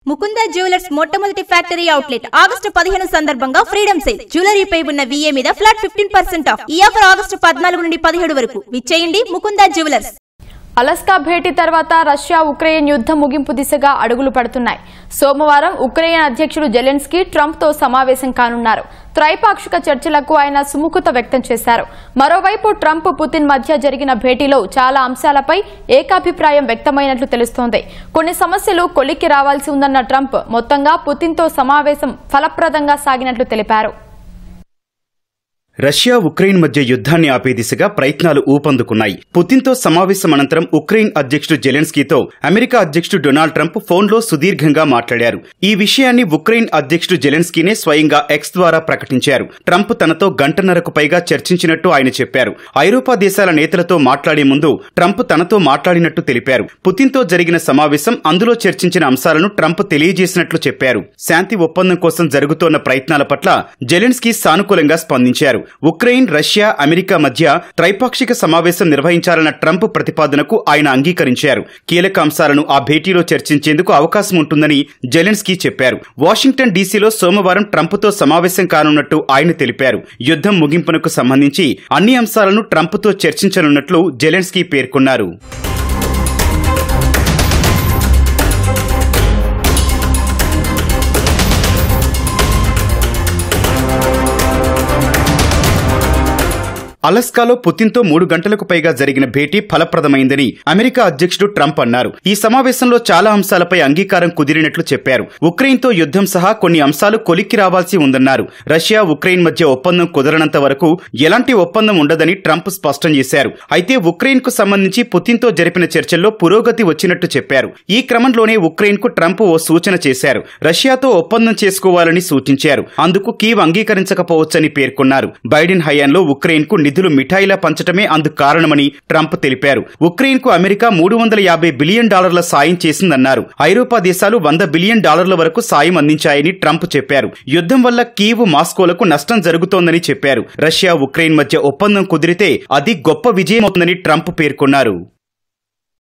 Mukunda jewellers మొట్టమొదటి factory outlet August 15 సందర్భంగా freedom sale జ్యువెలరీపై ఉన్న VA మీద ఫ్లాట్ 15% ఆఫ్. ఈ ఆఫర్ ఆగస్టు 14 నుండి 17 వరకు. విచ్చేయండి ముకుంద జ్యువెలర్స్. అలస్కా భేటీ తర్వాత రష్యా ఉక్రెయిన్ యుద్ధం ముగింపు దిశగా అడుగులు పడుతున్నాయి. సోమవారం ఉక్రెయిన్ అధ్యక్షుడు జెలెన్స్కీ ట్రంప్తో సమావేశం కానున్నారు. త్రైపాక్షిక చర్చలకు ఆయన సుముఖత వ్యక్తం చేశారు. మరోవైపు ట్రంప్ పుతిన్ మధ్య జరిగిన భేటీలో చాలా అంశాలపై ఏకాభిప్రాయం వ్యక్తమైనట్లు తెలుస్తోంది. కొన్ని సమస్యలు కొలిక్కి రావాల్సి ఉందన్న ట్రంప్ మొత్తంగా పుతిన్తో సమావేశం ఫలప్రదంగా సాగినట్లు తెలిపారు. రష్యా ఉక్రెయిన్ మధ్య యుద్ధాన్ని ఆపే దిశగా ప్రయత్నాలు ఊపందుకున్నాయి. పుతిన్తో సమావేశం అనంతరం ఉక్రెయిన్ అధ్యక్షుడు జెలెన్స్కీతో అమెరికా అధ్యక్షుడు డొనాల్డ్ ట్రంప్ ఫోన్లో సుదీర్ఘంగా మాట్లాడారు. ఈ విషయాన్ని ఉక్రెయిన్ అధ్యక్షుడు జెలెన్స్కీనే స్వయంగా ఎక్స్ ద్వారా ప్రకటించారు. ట్రంప్ తనతో గంటన్నరకు పైగా చర్చించినట్టు ఆయన చెప్పారు. ఐరోపా దేశాల నేతలతో మాట్లాడే ముందు ట్రంప్ తనతో మాట్లాడినట్టు తెలిపారు. పుతిన్తో జరిగిన సమావేశం అందులో చర్చించిన అంశాలను ట్రంప్ తెలియజేసినట్లు చెప్పారు. శాంతి ఒప్పందం కోసం జరుగుతోన్న ప్రయత్నాల పట్ల జెలెన్స్కీ సానుకూలంగా స్పందించారు. ఉక్రెయిన్, రష్యా, అమెరికా మధ్య త్రైపాక్షిక సమావేశం నిర్వహించాలన్న ట్రంప్ ప్రతిపాదనకు ఆయన అంగీకరించారు. కీలక అంశాలను ఆ భేటీలో చర్చించేందుకు అవకాశం ఉంటుందని జెలెన్స్కీ చెప్పారు. వాషింగ్టన్ డీసీలో సోమవారం ట్రంప్తో సమావేశం కానున్నట్టు ఆయన తెలిపారు. యుద్ధం ముగింపునకు సంబంధించి అన్ని అంశాలను ట్రంప్తో చర్చించనున్నట్లు జెలెన్స్కీ పేర్కొన్నారు. అలస్కాలో పుతిన్తో 3 గంటలకు పైగా జరిగిన భేటీ ఫలప్రదమైందని అమెరికా అధ్యక్షుడు ట్రంప్ అన్నారు. ఈ సమావేశంలో చాలా అంశాలపై అంగీకారం కుదిరినట్లు చెప్పారు. ఉక్రెయిన్తో యుద్ధం సహా కొన్ని అంశాలు కొలిక్కి రావాల్సి ఉందన్నారు. రష్యా, ఉక్రెయిన్ మధ్య ఒప్పందం కుదరనంత వరకు ఎలాంటి ఒప్పందం ఉండదని ట్రంప్ స్పష్టం చేశారు. అయితే ఉక్రెయిన్కు సంబంధించి పుతిన్తో జరిపిన చర్చల్లో పురోగతి వచ్చినట్టు చెప్పారు. ఈ క్రమంలోనే ఉక్రెయిన్కు ట్రంప్ ఓ సూచన చేశారు. రష్యాతో ఒప్పందం చేసుకోవాలని సూచించారు. అందుకు కీవ్ అంగీకరించకపోవచ్చని పేర్కొన్నారు. బైడెన్ హయాంలో ఉక్రెయిన్కు నిధులు మిఠాయిలా పంచటమే అందుకు కారణమని ట్రంప్ తెలిపారు. ఉక్రెయిన్కు అమెరికా $350 బిలియన్ సాయం చేసిందన్నారు. ఐరోపా దేశాలు $100 బిలియన్ వరకు సాయం అందించాయని ట్రంప్ చెప్పారు. యుద్ధం వల్ల కీవ్, మాస్కోలకు నష్టం జరుగుతోందని చెప్పారు. రష్యా, ఉక్రెయిన్ మధ్య ఒప్పందం కుదిరితే అది గొప్ప విజయమవుతుందని ట్రంప్ పేర్కొన్నారు.